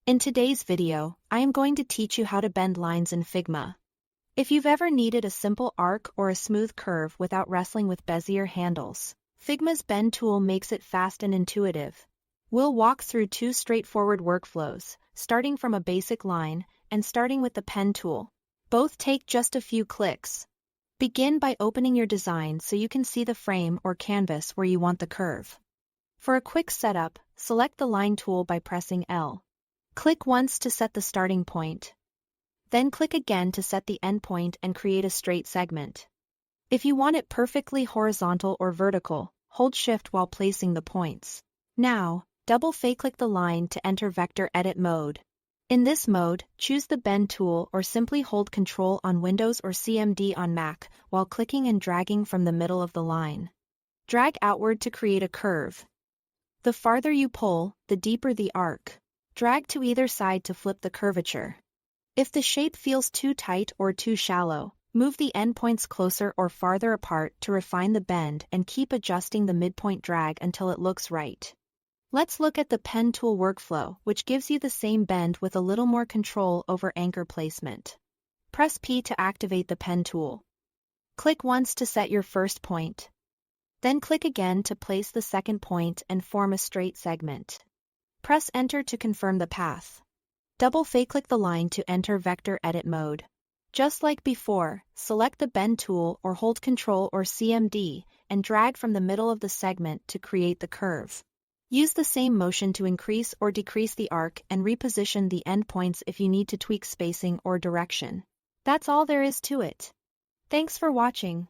In today's video, I am going to teach you how to bend lines in Figma. If you've ever needed a simple arc or a smooth curve without wrestling with bezier handles, Figma's bend tool makes it fast and intuitive. We'll walk through two straightforward workflows, starting from a basic line and starting with the pen tool. Both take just a few clicks. Begin by opening your design so you can see the frame or canvas where you want the curve. For a quick setup, select the line tool by pressing L. Click once to set the starting point. Then click again to set the endpoint and create a straight segment. If you want it perfectly horizontal or vertical, hold Shift while placing the points. Now, double-click the line to enter vector edit mode. In this mode, choose the bend tool or simply hold Ctrl on Windows or CMD on Mac while clicking and dragging from the middle of the line. Drag outward to create a curve. The farther you pull, the deeper the arc. Drag to either side to flip the curvature. If the shape feels too tight or too shallow, move the endpoints closer or farther apart to refine the bend and keep adjusting the midpoint drag until it looks right. Let's look at the pen tool workflow, which gives you the same bend with a little more control over anchor placement. Press P to activate the pen tool. Click once to set your first point. Then click again to place the second point and form a straight segment. Press Enter to confirm the path. Double-click the line to enter vector edit mode. Just like before, select the bend tool or hold Ctrl or CMD and drag from the middle of the segment to create the curve. Use the same motion to increase or decrease the arc and reposition the endpoints if you need to tweak spacing or direction. That's all there is to it. Thanks for watching.